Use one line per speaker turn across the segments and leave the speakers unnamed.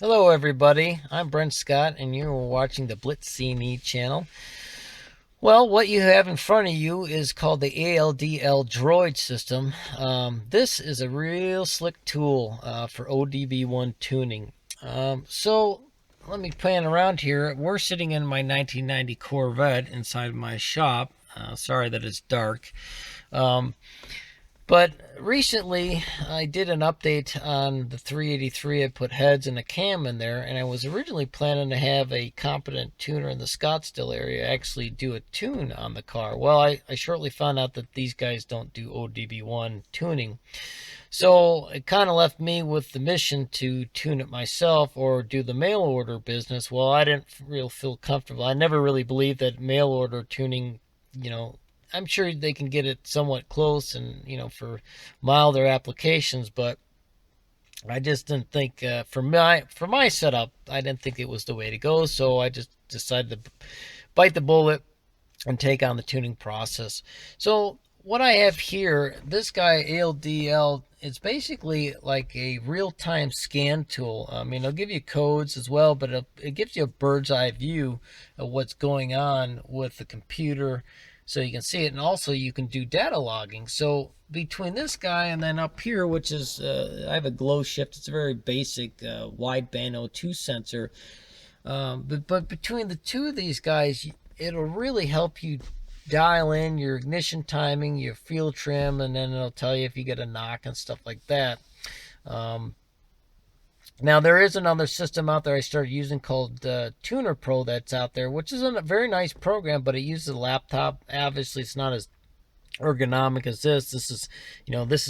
Hello everybody, I'm Brent Scott and you're watching the Blitz C&E channel. Well, what you have in front of you is called the ALDL system. This is a real slick tool for ODB1 tuning. So let me pan around here. We're sitting in my 1990 Corvette inside my shop. Sorry that it's dark. But recently, I did an update on the 383. I put heads and a cam in there, and I was originally planning to have a competent tuner in the Scottsdale area actually do a tune on the car. Well, I shortly found out that these guys don't do ODB1 tuning. So it kind of left me with the mission to tune it myself or do the mail order business. Well, I didn't really feel comfortable. I never really believed that mail order tuning, I'm sure they can get it somewhat close and, for milder applications, but I just didn't think for my setup, I didn't think it was the way to go. So I just decided to bite the bullet and take on the tuning process. So what I have here, this guy ALDL, it's basically like a real-time scan tool. I mean, it'll give you codes as well, but it gives you a bird's eye view of what's going on with the computer, so you can see it, and also you can do data logging. So between this guy and then up here, which is I have a glow shift. It's a very basic wideband O2 sensor, but between the two of these guys, it'll really help you dial in your ignition timing, your fuel trim, and then it'll tell you if you get a knock and stuff like that. Now, there is another system out there I started using called Tuner Pro that's out there, which is a very nice program, but it uses a laptop. Obviously, it's not as ergonomic as this. This is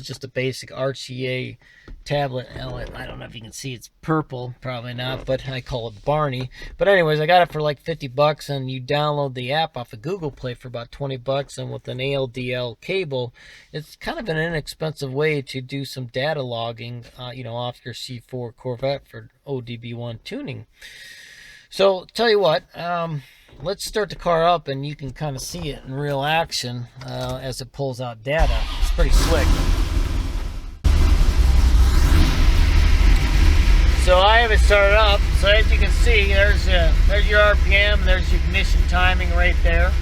just a basic RCA tablet. I don't know if you can see, it's purple, probably not, but I call it Barney. But anyways, I got it for like 50 bucks, and you download the app off of Google Play for about 20 bucks, and with an ALDL cable, it's kind of an inexpensive way to do some data logging, off your C4 Corvette for ODB1 tuning. So, tell you what, let's start the car up and you can kind of see it in real action as it pulls out data. It's pretty slick. So I have it started up. So as you can see, there's your RPM, there's your ignition timing right there.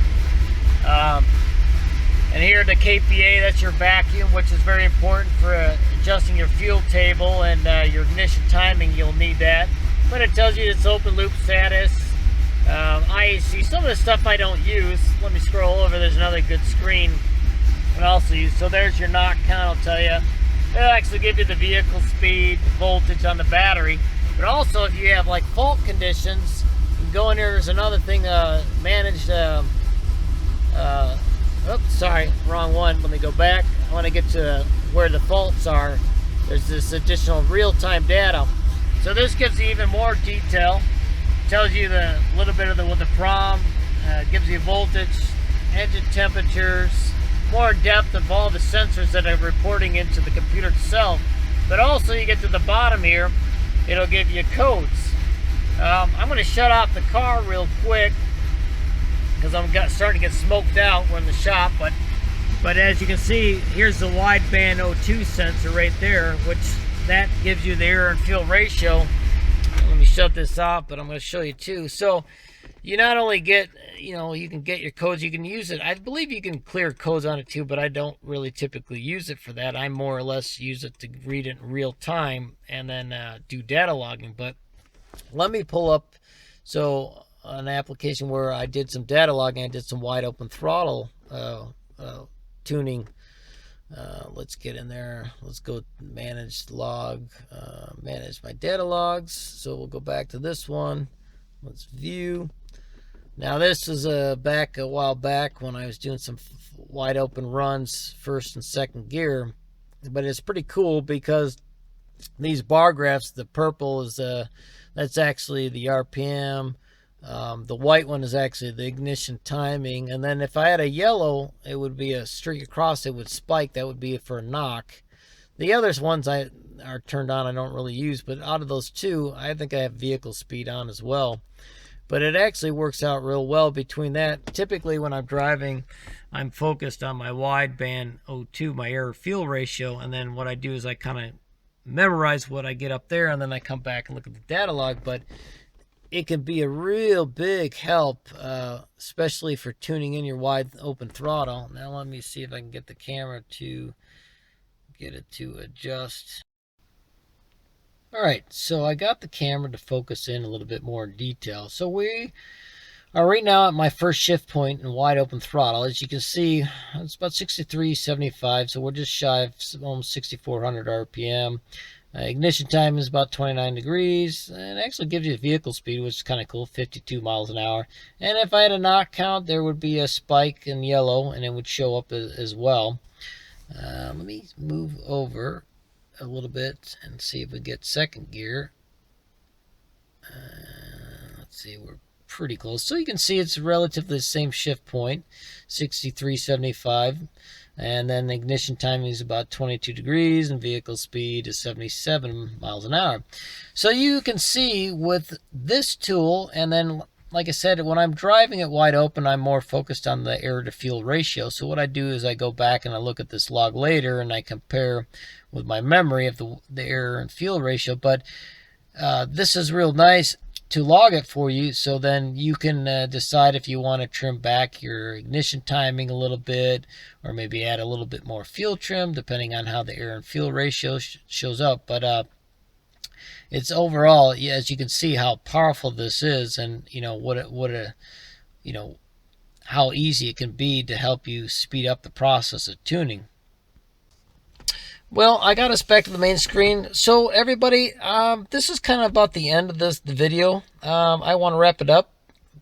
And here the KPA, that's your vacuum, which is very important for adjusting your fuel table, and your ignition timing, you'll need that. But it tells you it's open loop status. IAC, some of the stuff I don't use. Let me scroll over, there's another good screen I also use. So there's your knock count, I'll tell you. It'll actually give you the vehicle speed, the voltage on the battery. But also, if you have like fault conditions, you can go in here. There's another thing, managed, oops, sorry, wrong one. Let me go back. I want to get to where the faults are. There's this additional real-time data. So this gives you even more detail. Tells you the little bit of the prom, gives you voltage, engine temperatures, more depth of all the sensors that are reporting into the computer itself. But also, you get to the bottom here, it'll give you codes. I'm going to shut off the car real quick because I'm starting to get smoked out. We're in the shop, but as you can see, here's the wideband O2 sensor right there, which that gives you the air and fuel ratio. Let me shut this off, but I'm going to show you too. So you not only get, you can get your codes, you can use it. I believe you can clear codes on it too, but I don't really typically use it for that. I more or less use it to read it in real time and then do data logging. But let me pull up, so an application where I did some data logging. I did some wide open throttle tuning. Let's get in there. Let's go manage log, manage my data logs. So we'll go back to this one. Let's view. Now this is a while back when I was doing some wide open runs, first and second gear. But it's pretty cool because these bar graphs, the purple is that's actually the RPM. The white one is actually the ignition timing, and then if I had a yellow, it would be a streak across. It would spike. That would be for a knock. The other ones are turned on, I don't really use, but out of those two, I think I have vehicle speed on as well. But it actually works out real well between that. Typically when I'm driving, I'm focused on my wideband O2, my air fuel ratio, and then what I do is I kind of memorize what I get up there, and then I come back and look at the data log. But it can be a real big help, especially for tuning in your wide open throttle. Now let me see if I can get the camera to get it to adjust. All right, so I got the camera to focus in a little bit more in detail. So we are right now at my first shift point in wide open throttle. As you can see, it's about 6375, so we're just shy of almost 6400 RPM. Ignition time is about 29 degrees, and it actually gives you vehicle speed, which is kind of cool, 52 miles an hour. And if I had a knock count, there would be a spike in yellow, and it would show up as well. Let me move over a little bit and see if we get second gear. Let's see, we're pretty close. So you can see it's relatively the same shift point, 6375. And then the ignition timing is about 22 degrees and vehicle speed is 77 miles an hour. So you can see with this tool, and then like I said, when I'm driving it wide open, I'm more focused on the air to fuel ratio. So what I do is I go back and I look at this log later and I compare with my memory of the air and fuel ratio. But this is real nice to log it for you, so then you can decide if you want to trim back your ignition timing a little bit, or maybe add a little bit more fuel trim depending on how the air and fuel ratio shows up. But it's overall, yeah, as you can see how powerful this is, and how easy it can be to help you speed up the process of tuning. Well, I got us back to the main screen. So everybody, this is kind of about the end of the video. I want to wrap it up,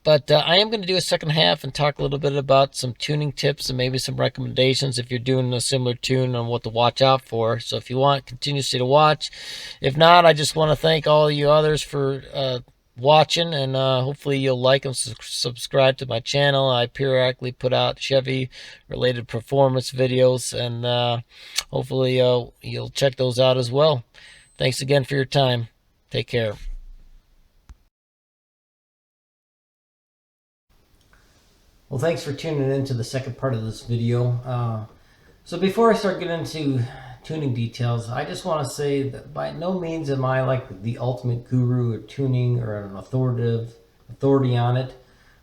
but I am going to do a second half and talk a little bit about some tuning tips and maybe some recommendations if you're doing a similar tune on what to watch out for. So if you want, continuously to watch. If not, I just want to thank all you others for watching, and hopefully you'll like and subscribe to my channel. I periodically put out Chevy related performance videos, and hopefully you'll check those out as well. Thanks again for your time. Take care. Well, thanks for tuning in to the second part of this video. So before I start getting into tuning details, I just want to say that by no means am I like the ultimate guru of tuning or an authority on it,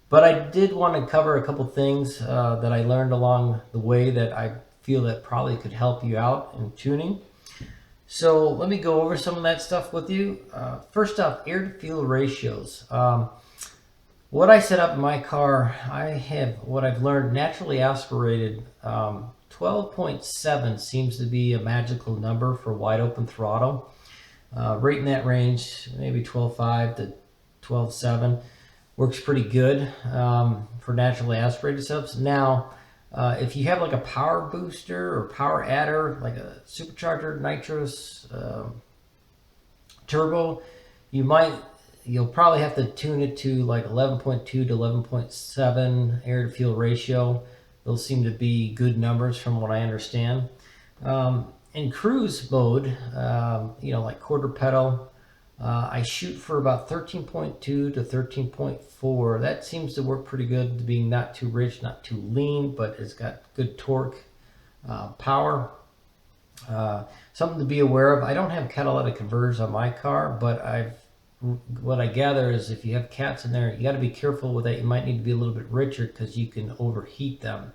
but I did want to cover a couple things that I learned along the way that I feel that probably could help you out in tuning. So let me go over some of that stuff with you. First off, air to fuel ratios. What I set up in my car, I have what I've learned naturally aspirated. 12.7 seems to be a magical number for wide open throttle. Right in that range, maybe 12.5 to 12.7 works pretty good for naturally aspirated subs. Now, if you have like a power booster or power adder, like a supercharger, nitrous, turbo, you'll probably have to tune it to like 11.2 to 11.7 air to fuel ratio. Those seem to be good numbers from what I understand. In cruise mode, like quarter pedal, I shoot for about 13.2 to 13.4. That seems to work pretty good, being not too rich, not too lean, but it's got good torque, power. Something to be aware of. I don't have catalytic converters on my car, but what I gather is if you have cats in there, you got to be careful with that. You might need to be a little bit richer because you can overheat them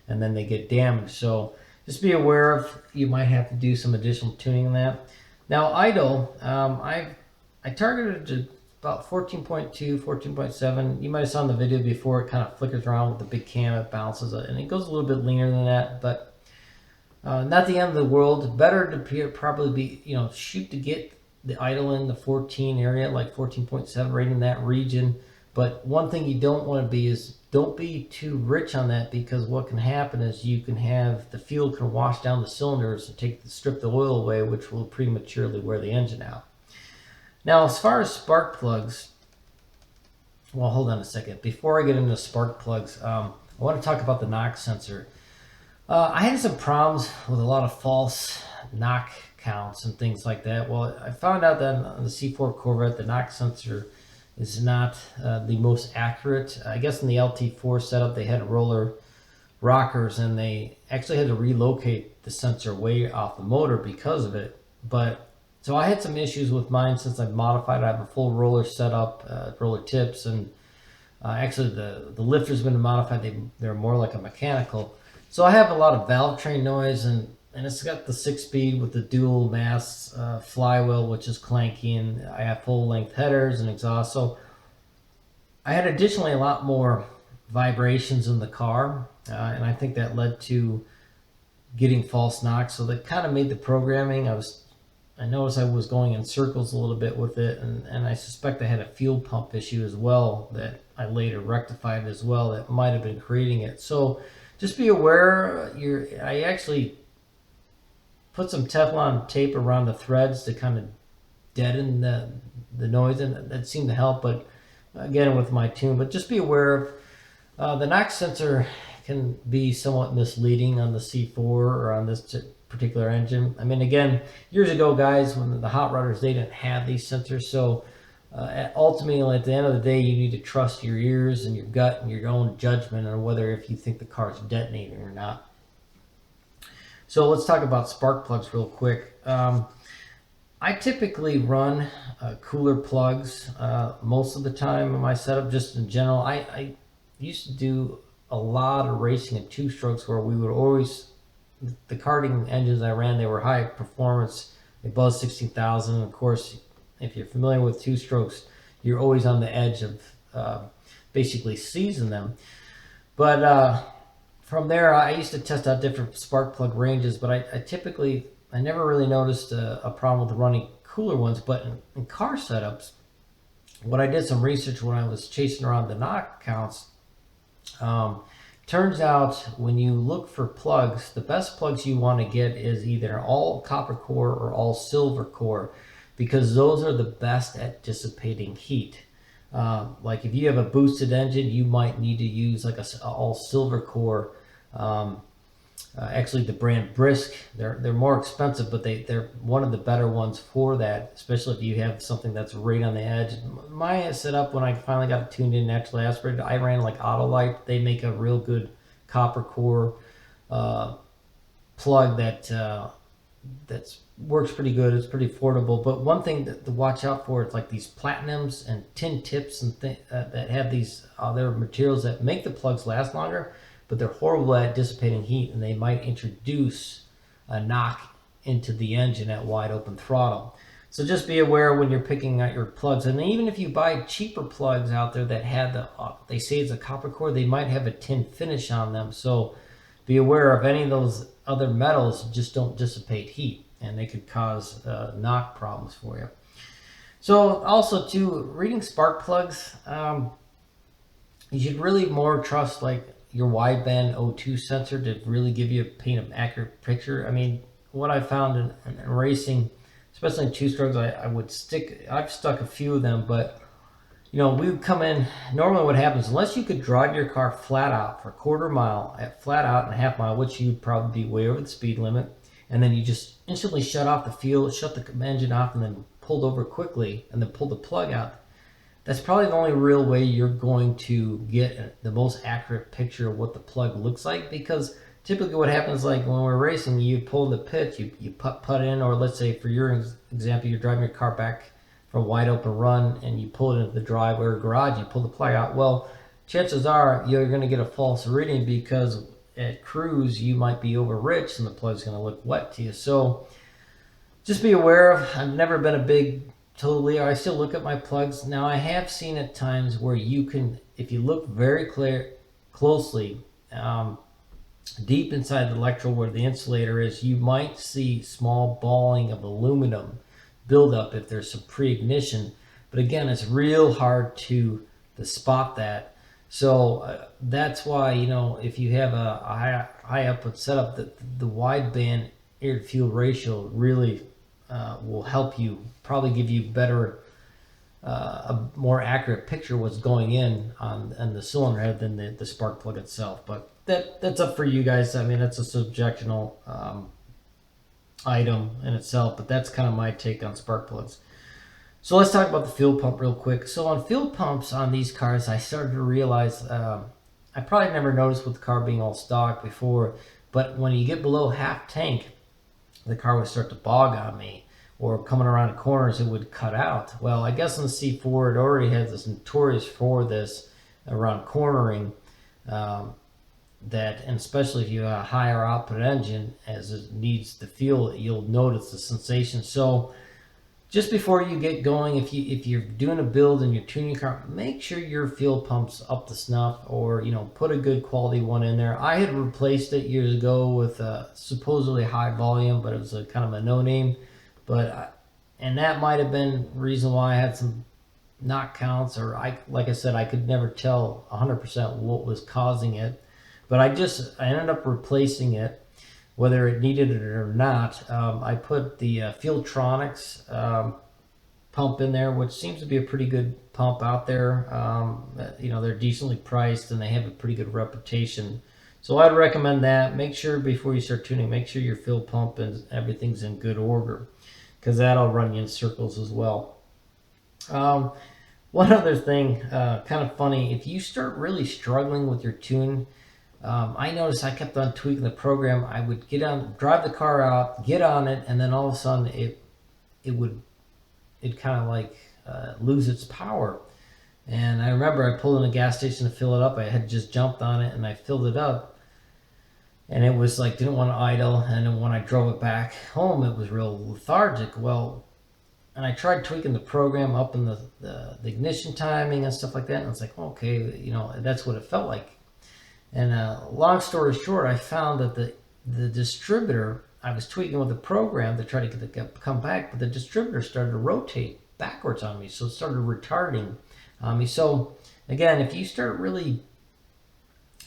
and then they get damaged. So just be aware of, you might have to do some additional tuning on that. Now idle, I targeted to about 14.2, 14.7. You might have saw in the video before, it kind of flickers around with the big cam, it bounces, and it goes a little bit leaner than that, but not the end of the world. Better to probably be, shoot to get the idle in the 14 area, like 14.7, right in that region. But one thing you don't want to be is, don't be too rich on that, because what can happen is you can have the fuel can wash down the cylinders and strip the oil away, which will prematurely wear the engine out. Now, as far as spark plugs, well, hold on a second. Before I get into spark plugs, I want to talk about the knock sensor. I had some problems with a lot of false knock counts and things like that. Well, I found out that on the C4 Corvette, the knock sensor is not the most accurate. I guess in the LT4 setup, they had roller rockers, and they actually had to relocate the sensor way off the motor because of it. But
So I had some issues with mine since I've modified it. I have a full roller setup, roller tips, and actually the lifter's been modified. They're more like a mechanical. So I have a lot of valve train noise, and it's got the 6-speed with the dual mass flywheel, which is clanky, and I have full length headers and exhaust. So I had additionally a lot more vibrations in the car, and I think that led to getting false knocks. So that kind of made the programming. I noticed I was going in circles a little bit with it, and I suspect I had a fuel pump issue as well that I later rectified as well that might have been creating it. So just be aware. I actually put some Teflon tape around the threads to kind of deaden the noise, and that seemed to help. But again, with my tune, but just be aware of the knock sensor can be somewhat misleading on the C4 or on this particular engine. I mean, again, years ago, guys, when the hot rodders, they didn't have these sensors. So ultimately, at the end of the day, you need to trust your ears and your gut and your own judgment on whether if you think the car's detonating or not. So let's talk about spark plugs real quick. I typically run cooler plugs most of the time in my setup, just in general. I used to do a lot of racing in two-strokes where we would always, the karting engines I ran, they were high performance. They buzzed 16,000. Of course, if you're familiar with two-strokes, you're always on the edge of basically seizing them. But from there, I used to test out different spark plug ranges, but I never really noticed a problem with running cooler ones. But in car setups, when I did some research when I was chasing around the knock counts, turns out when you look for plugs, the best plugs you want to get is either all copper core or all silver core, because those are the best at dissipating heat. Like if you have a boosted engine, you might need to use like a all silver core. Actually, the brand Brisk, they're more expensive, but they're one of the better ones for that, especially if you have something that's right on the edge. My setup, when I finally got it tuned in naturally aspirated, I ran like ALDLdroid. They make a real good copper core plug that works pretty good. It's pretty affordable. But one thing to watch out for is like these platinums and tin tips and that have these other materials that make the plugs last longer, but they're horrible at dissipating heat, and they might introduce a knock into the engine at wide open throttle. So just be aware when you're picking out your plugs. And even if you buy cheaper plugs out there that have they say it's a copper core, they might have a tin finish on them. So be aware of any of those other metals just don't dissipate heat, and they could cause knock problems for you. So also too, reading spark plugs, you should really more trust like your wideband O2 sensor to really give you paint an accurate picture. I mean, what I found in racing, especially in two-strokes, I've stuck a few of them, but we would come in, normally what happens, unless you could drive your car flat out for a quarter mile, at flat out and a half mile, which you'd probably be way over the speed limit, and then you just instantly shut off the fuel, shut the engine off, and then pulled over quickly, and then pulled the plug out. That's probably the only real way you're going to get the most accurate picture of what the plug looks like, because typically what happens, like when we're racing, you pull the pitch, you put in, or let's say for your example, you're driving your car back from a wide open run and you pull it into the driveway or garage, you pull the plug out. Well, chances are you're going to get a false reading, because at cruise you might be over rich and the plug's going to look wet to you. So just be aware of, I've never been a big I still look at my plugs. Now, I have seen at times where you can, if you look very closely, deep inside the electrode where the insulator is, you might see small balling of aluminum buildup if there's some pre-ignition. But again, it's real hard to spot that. So that's why, if you have a high output setup, the wideband air to fuel ratio really will help you, probably give you better, a more accurate picture of what's going in on the cylinder head than the spark plug itself. But that's up for you guys. I mean, that's a subjectional item in itself, but that's kind of my take on spark plugs. So let's talk about the fuel pump real quick. So on fuel pumps on these cars, I started to realize, I probably never noticed with the car being all stock before, but when you get below half tank, the car would start to bog on me, or coming around corners, it would cut out. Well, I guess in the C4, it already has this notorious for this around cornering, that, and especially if you have a higher output engine as it needs the fuel, you'll notice the sensation. So just before you get going, if you're doing a build and you're tuning your car, make sure your fuel pump's up to snuff, or put a good quality one in there. I had replaced it years ago with a supposedly high volume, but it was a kind of a no-name. And that might have been the reason why I had some knock counts, or like I said, I could never tell 100% what was causing it. But I ended up replacing it, whether it needed it or not. I put the Fueltronics pump in there, which seems to be a pretty good pump out there. They're decently priced and they have a pretty good reputation. So I'd recommend that. Make sure before you start tuning, make sure your fuel pump and everything's in good order, because that'll run you in circles as well. One other thing, kind of funny, if you start really struggling with your tune, I noticed I kept on tweaking the program. I would drive the car out, get on it, and then all of a sudden it kind of like lose its power. And I remember I pulled in a gas station to fill it up. I had just jumped on it and I filled it up, and it was like didn't want to idle. And then when I drove it back home, it was real lethargic. Well, and I tried tweaking the program up in the ignition timing and stuff like that, and it's like, okay, that's what it felt like. And long story short, I found that the distributor, I was tweaking with the program to try to get it to come back, but the distributor started to rotate backwards on me, so it started retarding on me. So again, if you start really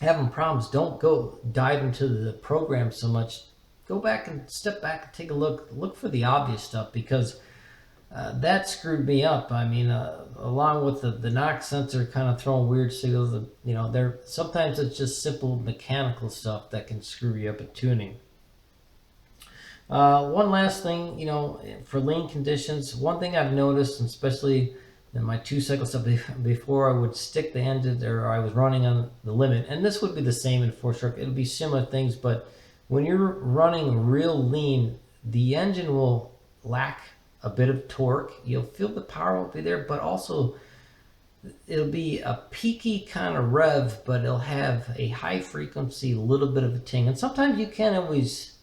having problems, don't go dive into the program so much. Go back and step back and take a look for the obvious stuff, because that screwed me up. I mean, along with the knock sensor kind of throwing weird signals, sometimes it's just simple mechanical stuff that can screw you up at tuning. One last thing, for lean conditions, one thing I've noticed, especially in my 2-cycle stuff, before I would stick the engine, or I was running on the limit, and this would be the same in 4-stroke, it'll be similar things, but when you're running real lean, the engine will lack a bit of torque. You'll feel the power will be there, but also it'll be a peaky kind of rev, but it'll have a high frequency, a little bit of a ting. And sometimes you can't always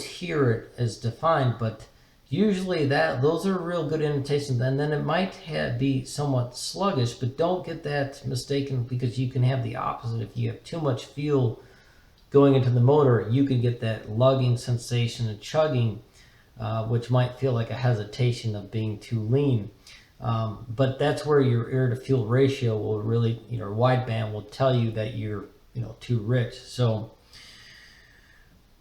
hear it as defined, but usually those are real good indications. And then it might be somewhat sluggish, but don't get that mistaken, because you can have the opposite. If you have too much fuel going into the motor, you can get that lugging sensation and chugging, which might feel like a hesitation of being too lean. But that's where your air to fuel ratio will really, wideband will tell you that you're, too rich. So,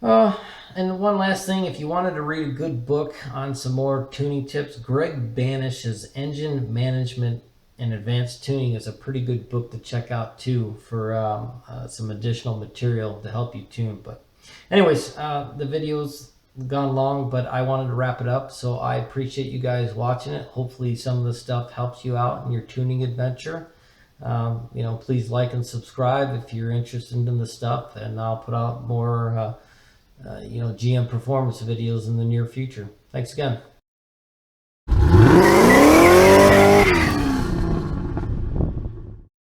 and one last thing, if you wanted to read a good book on some more tuning tips, Greg Banish's Engine Management and Advanced Tuning is a pretty good book to check out too, for some additional material to help you tune. But anyways, the video's gone long, but I wanted to wrap it up, so I appreciate you guys watching it. Hopefully some of the stuff helps you out in your tuning adventure. Please like and subscribe if you're interested in the stuff, and I'll put out more GM performance videos in the near future. Thanks again.